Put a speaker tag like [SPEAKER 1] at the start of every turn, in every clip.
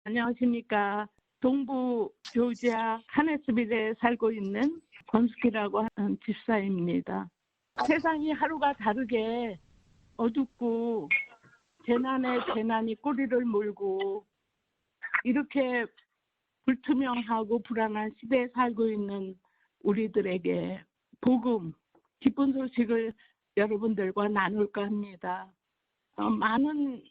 [SPEAKER 1] 안녕하십니까. 동부 조지아 카네스빌에 살고 있는 권숙희라고 하는 집사입니다. 세상이 하루가 다르게 어둡고 재난에 재난이 꼬리를 물고 이렇게 불투명하고 불안한 시대에 살고 있는 우리들에게 복음, 기쁜 소식을 여러분들과 나눌까 합니다. 많은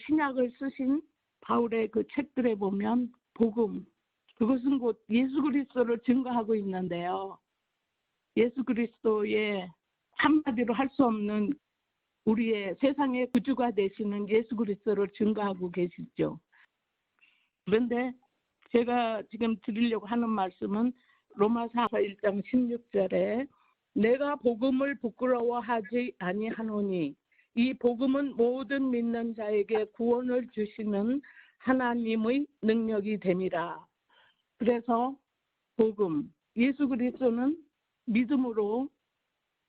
[SPEAKER 1] 신약을 쓰신 바울의 그 책들에 보면 복음, 그것은 곧 예수 그리스도를 증거하고 있는데요. 예수 그리스도의 한마디로 할 수 없는 우리의 세상의 구주가 되시는 예수 그리스도를 증거하고 계시죠. 그런데 제가 지금 드리려고 하는 말씀은 로마서 1장 16절에 내가 복음을 부끄러워하지 아니하노니 이 복음은 모든 믿는 자에게 구원을 주시는 하나님의 능력이 됨이라. 그래서 복음, 예수 그리스도는 믿음으로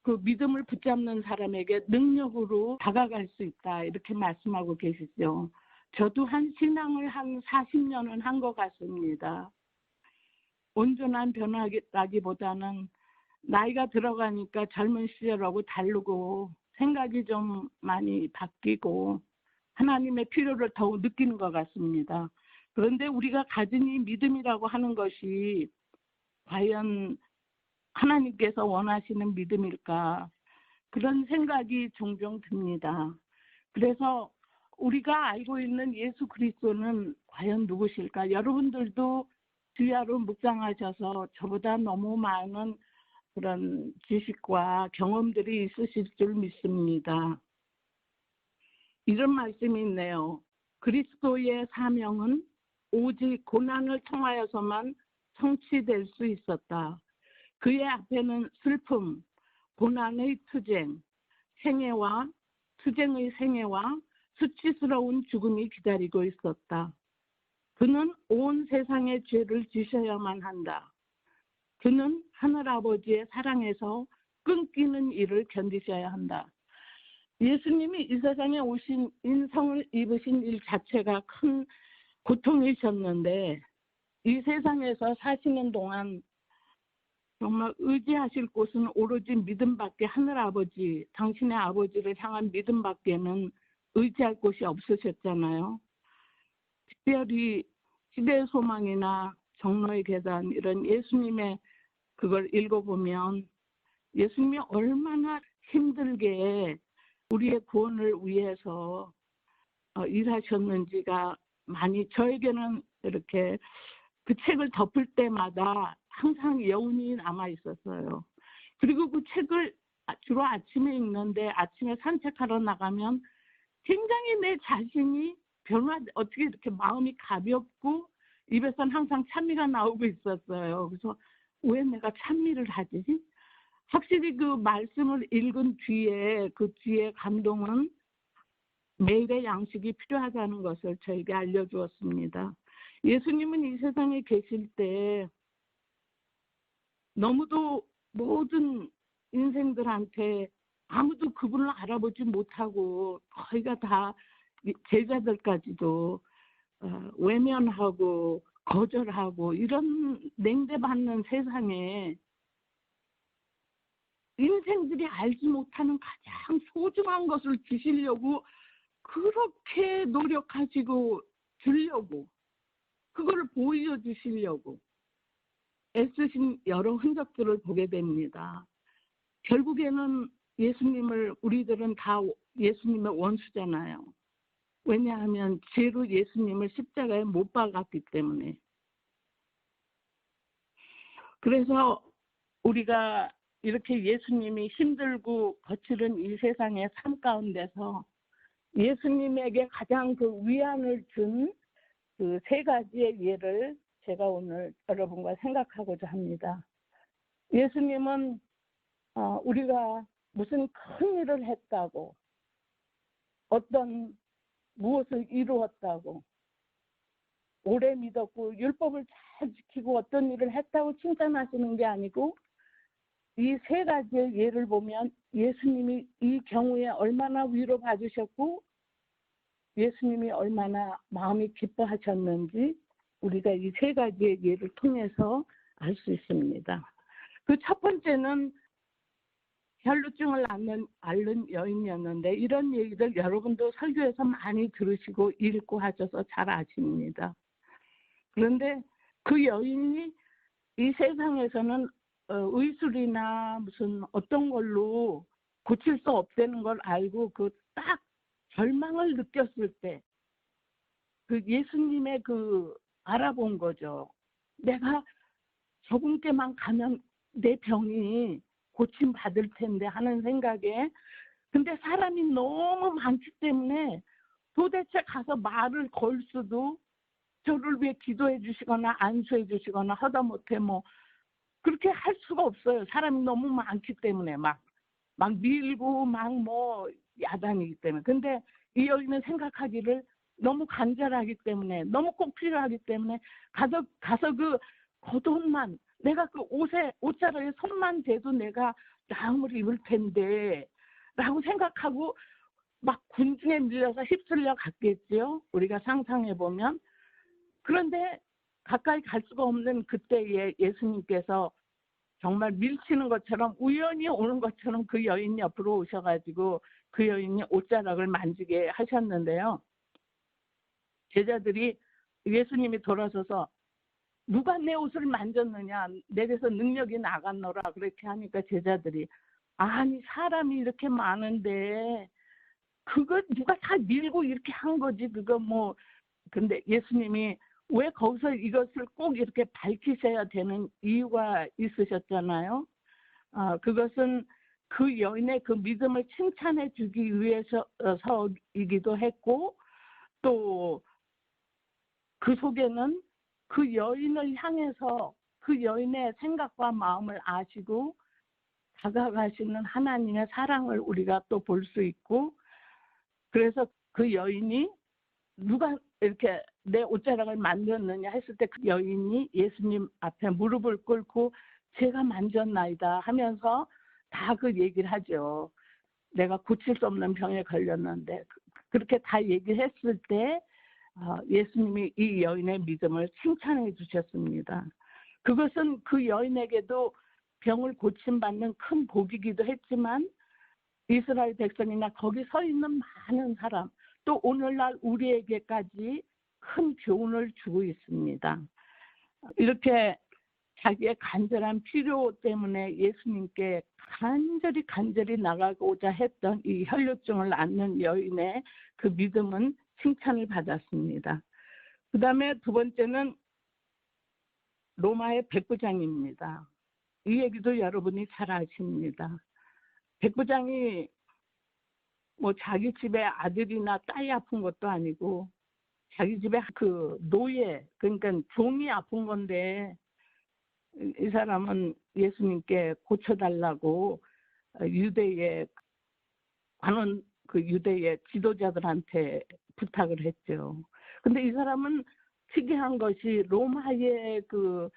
[SPEAKER 1] 그 믿음을 붙잡는 사람에게 능력으로 다가갈 수 있다. 이렇게 말씀하고 계시죠. 저도 한 신앙을 한 40년은 한 것 같습니다. 온전한 변화라기보다는 나이가 들어가니까 젊은 시절하고 다르고 생각이 좀 많이 바뀌고 하나님의 필요를 더욱 느끼는 것 같습니다. 그런데 우리가 가진 이 믿음이라고 하는 것이 과연 하나님께서 원하시는 믿음일까? 그런 생각이 종종 듭니다. 그래서 우리가 알고 있는 예수 그리스도는 과연 누구실까? 여러분들도 주야로 묵상하셔서 저보다 너무 많은 그런 지식과 경험들이 있으실 줄 믿습니다. 이런 말씀이 있네요. 그리스도의 사명은 오직 고난을 통하여서만 성취될 수 있었다. 그의 앞에는 슬픔, 고난의 투쟁, 투쟁의 생애와 수치스러운 죽음이 기다리고 있었다. 그는 온 세상의 죄를 지셔야만 한다. 그는 하늘아버지의 사랑에서 끊기는 일을 견디셔야 한다. 예수님이 이 세상에 오신 인성을 입으신 일 자체가 큰 고통이셨는데 이 세상에서 사시는 동안 정말 의지하실 곳은 오로지 믿음밖에 하늘아버지, 당신의 아버지를 향한 믿음밖에는 의지할 곳이 없으셨잖아요. 특별히 시대의 소망이나 정로의 계단 이런 예수님의 그걸 읽어보면 예수님이 얼마나 힘들게 우리의 구원을 위해서 일하셨는지가 많이 저에게는 이렇게 그 책을 덮을 때마다 항상 여운이 남아 있었어요. 그리고 그 책을 주로 아침에 읽는데 아침에 산책하러 나가면 굉장히 내 자신이 어떻게 이렇게 마음이 가볍고 입에서는 항상 찬미가 나오고 있었어요. 그래서 왜 내가 찬미를 하지? 확실히 그 말씀을 읽은 뒤에 그 뒤에 감동은 매일의 양식이 필요하다는 것을 저에게 알려주었습니다. 예수님은 이 세상에 계실 때 너무도 모든 인생들한테 아무도 그분을 알아보지 못하고 거의가 다 제자들까지도 외면하고 거절하고 이런 냉대받는 세상에 인생들이 알지 못하는 가장 소중한 것을 주시려고 그렇게 노력하시고 주려고 그거를 보여주시려고 애쓰신 여러 흔적들을 보게 됩니다. 결국에는 우리들은 다 예수님의 원수잖아요. 왜냐하면 죄로 예수님을 십자가에 못 박았기 때문에. 그래서 우리가 이렇게 예수님이 힘들고 거칠은 이 세상의 삶 가운데서 예수님에게 가장 그 위안을 준 그 3가지의 예를 제가 오늘 여러분과 생각하고자 합니다. 예수님은 우리가 무슨 큰 일을 했다고 어떤 무엇을 이루었다고 오래 믿었고 율법을 잘 지키고 어떤 일을 했다고 칭찬하시는 게 아니고 이 3가지의 예를 보면 예수님이 이 경우에 얼마나 위로받으셨고 예수님이 얼마나 마음이 기뻐하셨는지 우리가 이 세 가지의 예를 통해서 알 수 있습니다. 그 첫 번째는 혈루증을 앓는 여인이었는데, 이런 얘기들 여러분도 설교에서 많이 들으시고 읽고 하셔서 잘 아십니다. 그런데 그 여인이 이 세상에서는 의술이나 무슨 어떤 걸로 고칠 수 없다는 걸 알고 그 딱 절망을 느꼈을 때 그 예수님의 그 알아본 거죠. 내가 저분께만 가면 내 병이 고침 받을 텐데 하는 생각에, 근데 사람이 너무 많기 때문에 도대체 가서 말을 걸 수도, 저를 위해 기도해 주시거나 안수해 주시거나 하다못해 뭐 그렇게 할 수가 없어요. 사람이 너무 많기 때문에 막 밀고 막 뭐 야단이기 때문에. 근데 이 여인은 생각하기를 너무 간절하기 때문에, 너무 꼭 필요하기 때문에 가서 그 겉옷만, 내가 그 옷자락에 손만 대도 내가 나음을 입을 텐데 라고 생각하고 막 군중에 밀려서 휩쓸려 갔겠지요. 우리가 상상해 보면. 그런데 가까이 갈 수가 없는 그때에 예수님께서 정말 밀치는 것처럼 우연히 오는 것처럼 그 여인 옆으로 오셔가지고 그 여인이 옷자락을 만지게 하셨는데요. 제자들이 예수님이 돌아서서 누가 내 옷을 만졌느냐, 내게서 능력이 나갔노라 그렇게 하니까 제자들이, 아니 사람이 이렇게 많은데 그거 누가 다 밀고 이렇게 한 거지 그거 뭐. 근데 예수님이 왜 거기서 이것을 꼭 이렇게 밝히셔야 되는 이유가 있으셨잖아요. 그것은 그 여인의 그 믿음을 칭찬해 주기 위해서이기도 했고, 또 그 속에는 그 여인을 향해서 그 여인의 생각과 마음을 아시고 다가가시는 하나님의 사랑을 우리가 또 볼 수 있고, 그래서 그 여인이 누가 이렇게 내 옷자락을 만졌느냐 했을 때 그 여인이 예수님 앞에 무릎을 꿇고 제가 만졌나이다 하면서 다 그 얘기를 하죠. 내가 고칠 수 없는 병에 걸렸는데. 그렇게 다 얘기했을 때 예수님이 이 여인의 믿음을 칭찬해 주셨습니다. 그것은 그 여인에게도 병을 고침받는 큰 복이기도 했지만, 이스라엘 백성이나 거기 서 있는 많은 사람, 또 오늘날 우리에게까지 큰 교훈을 주고 있습니다. 이렇게 자기의 간절한 필요 때문에 예수님께 간절히 나가고자 했던 이 혈루증을 앓는 여인의 그 믿음은 칭찬을 받았습니다. 그 다음에 두 번째는 로마의 백부장입니다. 이 얘기도 여러분이 잘 아십니다. 백부장이 뭐 자기 집에 아들이나 딸이 아픈 것도 아니고 자기 집에 그 노예, 그러니까 종이 아픈 건데, 이 사람은 예수님께 고쳐달라고 유대의 관원, 그 유대의 지도자들한테 부탁을 했죠. 근데 이 사람은 특이한 것이 로마의 그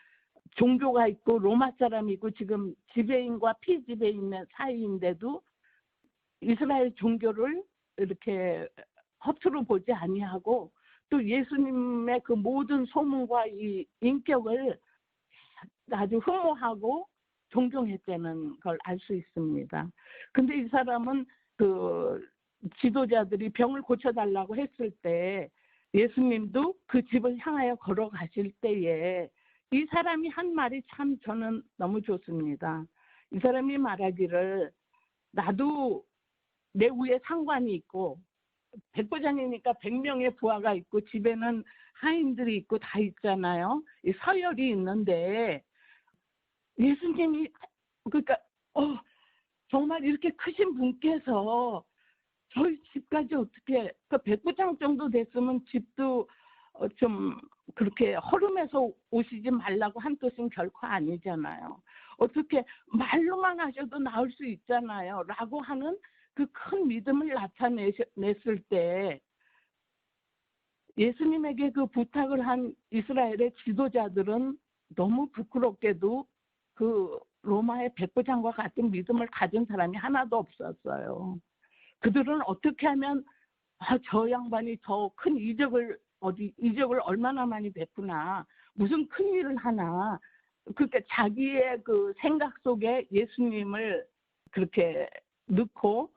[SPEAKER 1] 종교가 있고 로마 사람이 있고 지금 지배인과 피지배인의 사이인데도 이스라엘 종교를 이렇게 허투루 보지 아니하고 또 예수님의 그 모든 소문과 이 인격을 아주 흠모하고 존경했다는 걸 알 수 있습니다. 근데 이 사람은 그 지도자들이 병을 고쳐달라고 했을 때 예수님도 그 집을 향하여 걸어가실 때에 이 사람이 한 말이 참 저는 너무 좋습니다. 이 사람이 말하기를, 나도 내 위에 상관이 있고 백부장이니까 100명의 부하가 있고 집에는 하인들이 있고 다 있잖아요. 이 서열이 있는데 예수님이 그러니까 정말 이렇게 크신 분께서 저희 집까지 어떻게, 그 백부장 정도 됐으면 집도 좀 그렇게 허름해서 오시지 말라고 한 뜻은 결코 아니잖아요. 어떻게 말로만 하셔도 나을 수 있잖아요 라고 하는 그 큰 믿음을 나타냈을 때 예수님에게 그 부탁을 한 이스라엘의 지도자들은 너무 부끄럽게도 그 로마의 백부장과 같은 믿음을 가진 사람이 하나도 없었어요. 그들은 어떻게 하면 아, 저 양반이 저 큰 이적을 얼마나 많이 베푸나, 무슨 큰 일을 하나. 그러니까 자기의 그 생각 속에 예수님을 그렇게 넣고,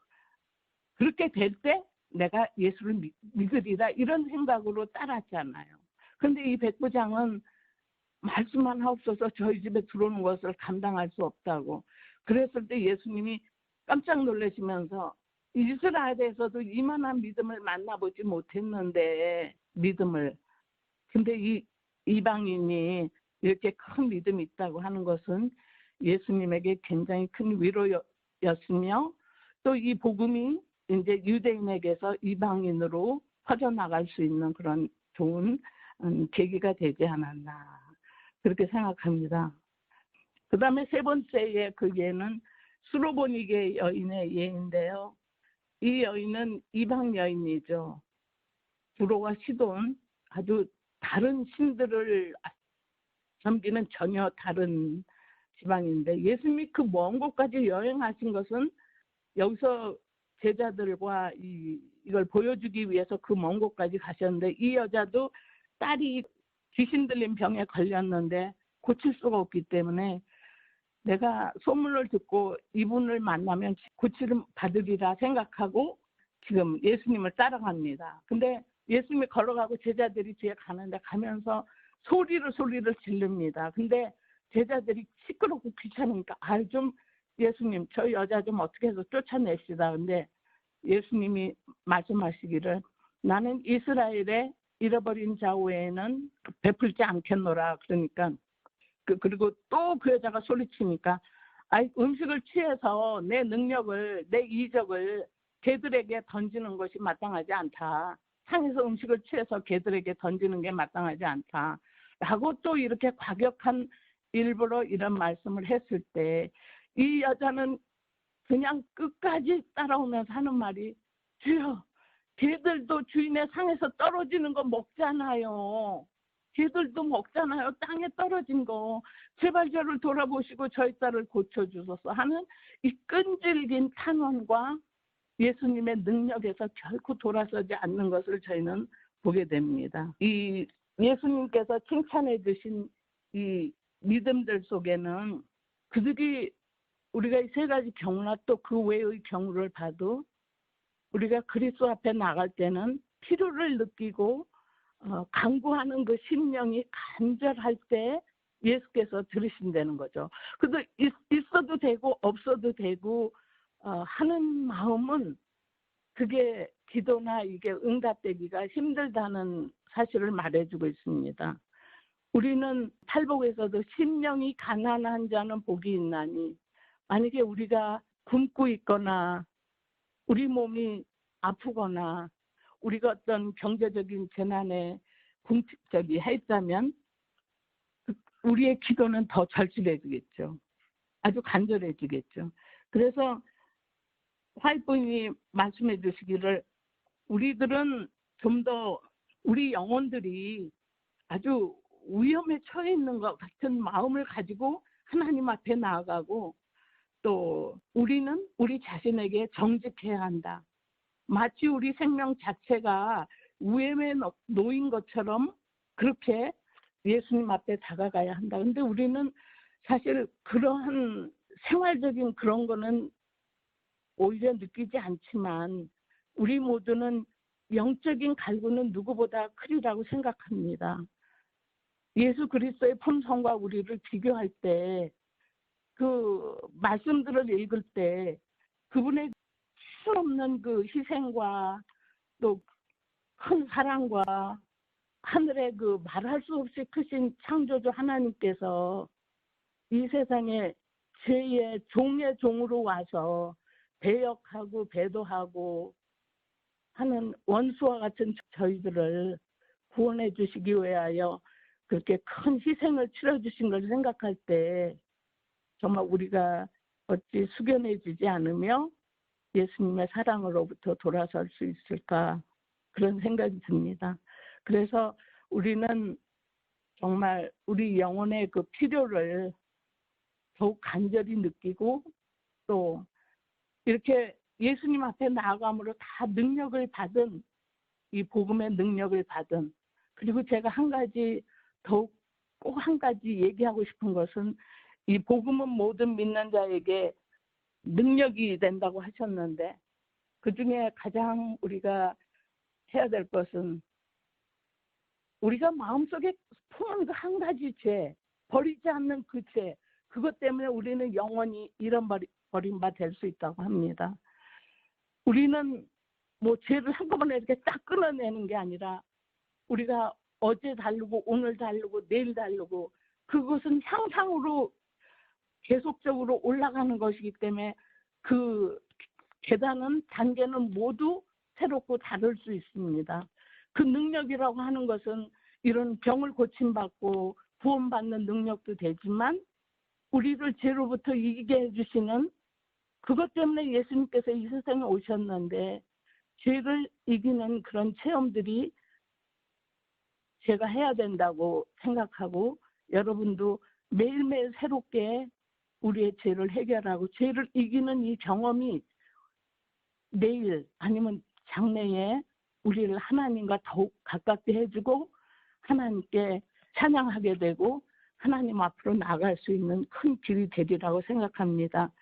[SPEAKER 1] 그렇게 될 때 내가 예수를 믿으리라, 이런 생각으로 따랐잖아요. 그런데 이 백부장은 말씀만 하옵소서, 저희 집에 들어오는 것을 감당할 수 없다고. 그랬을 때 예수님이 깜짝 놀라시면서, 이스라엘에서도 이만한 믿음을 만나보지 못했는데, 믿음을. 근데 이 이방인이 이렇게 큰 믿음이 있다고 하는 것은 예수님에게 굉장히 큰 위로였으며, 또 이 복음이 이제 유대인에게서 이방인으로 퍼져나갈 수 있는 그런 좋은 계기가 되지 않았나, 그렇게 생각합니다. 그 다음에 세 번째의 그 예는 수로보니게 여인의 예인데요. 이 여인은 이방 여인이죠. 두로와 시돈, 아주 다른 신들을 섬기는 전혀 다른 지방인데, 예수님이 그 먼 곳까지 여행하신 것은 여기서 제자들과 이걸 보여주기 위해서 그 먼 곳까지 가셨는데, 이 여자도 딸이 귀신 들린 병에 걸렸는데 고칠 수가 없기 때문에 내가 소문을 듣고 이분을 만나면 고치를 받으리라 생각하고 지금 예수님을 따라갑니다. 근데 예수님이 걸어가고 제자들이 뒤에 가는데, 가면서 소리를 지릅니다. 근데 제자들이 시끄럽고 귀찮으니까 좀 예수님 저 여자 좀 어떻게 해서 쫓아내시다. 근데 예수님이 말씀하시기를, 나는 이스라엘의 잃어버린 자 외에는 베풀지 않겠노라. 그러니까 그리고 또 그 여자가 소리치니까, 음식을 취해서 내 능력을, 내 이적을 개들에게 던지는 것이 마땅하지 않다. 상에서 음식을 취해서 개들에게 던지는 게 마땅하지 않다. 라고 또 이렇게 과격한 일부러 이런 말씀을 했을 때, 이 여자는 그냥 끝까지 따라오면서 하는 말이, 주여, 개들도 주인의 상에서 떨어지는 거 먹잖아요. 개들도 먹잖아요. 땅에 떨어진 거. 제발 저를 돌아보시고 저희 딸을 고쳐주소서 하는 이 끈질긴 탄원과 예수님의 능력에서 결코 돌아서지 않는 것을 저희는 보게 됩니다. 이 예수님께서 칭찬해 주신 이 믿음들 속에는, 그들이 우리가 이 세 가지 경우나 또 그 외의 경우를 봐도 우리가 그리스도 앞에 나갈 때는 필요를 느끼고 간구하는 그 심령이 간절할 때 예수께서 들으신다는 거죠. 그래도 있어도 되고 없어도 되고 하는 마음은, 그게 기도나 이게 응답되기가 힘들다는 사실을 말해주고 있습니다. 우리는 팔복에서도 심령이 가난한 자는 복이 있나니, 만약에 우리가 굶고 있거나 우리 몸이 아프거나 우리가 어떤 경제적인 재난에 했다면 우리의 기도는 더 절실해지겠죠. 아주 간절해지겠죠. 그래서 화이트님이 말씀해 주시기를, 우리들은 좀 더 우리 영혼들이 아주 위험에 처해 있는 것 같은 마음을 가지고 하나님 앞에 나아가고, 또 우리는 우리 자신에게 정직해야 한다. 마치 우리 생명 자체가 위험에 놓인 것처럼 그렇게 예수님 앞에 다가가야 한다. 근데 우리는 사실 그러한 생활적인 그런 거는 오히려 느끼지 않지만, 우리 모두는 영적인 갈구는 누구보다 크리라고 생각합니다. 예수 그리스도의 품성과 우리를 비교할 때, 그 말씀들을 읽을 때 그분의 수 없는 그 희생과 또 큰 사랑과 하늘의 그 말할 수 없이 크신 창조주 하나님께서 이 세상에 죄의 종의 종으로 와서 배역하고 배도하고 하는 원수와 같은 저희들을 구원해 주시기 위하여 그렇게 큰 희생을 치러 주신 걸 생각할 때, 정말 우리가 어찌 숙연해지지 않으며 예수님의 사랑으로부터 돌아설 수 있을까, 그런 생각이 듭니다. 그래서 우리는 정말 우리 영혼의 그 필요를 더욱 간절히 느끼고, 또 이렇게 예수님 앞에 나아감으로 다 능력을 받은 이 복음의 능력을 받은, 그리고 제가 한 가지 더욱 꼭 한 가지 얘기하고 싶은 것은 이 복음은 모든 믿는 자에게 능력이 된다고 하셨는데 그중에 가장 우리가 해야 될 것은 우리가 마음속에 품은 그 한 가지 죄, 버리지 않는 그 죄, 그것 때문에 우리는 영원히 잃어버린 바 될 수 있다고 합니다. 우리는 뭐 죄를 한꺼번에 이렇게 딱 끊어내는 게 아니라 우리가 어제 다르고 오늘 다르고 내일 다르고 그것은 향상으로 계속적으로 올라가는 것이기 때문에 그 계단은 단계는 모두 새롭고 다를 수 있습니다. 그 능력이라고 하는 것은 이런 병을 고침받고 구원받는 능력도 되지만 우리를 죄로부터 이기게 해주시는 그것 때문에 예수님께서 이 세상에 오셨는데 죄를 이기는 그런 체험들이 제가 해야 된다고 생각하고 여러분도 매일매일 새롭게 우리의 죄를 해결하고 죄를 이기는 이 경험이 내일 아니면 장래에 우리를 하나님과 더욱 가깝게 해주고 하나님께 찬양하게 되고 하나님 앞으로 나아갈 수 있는 큰 길이 되리라고 생각합니다.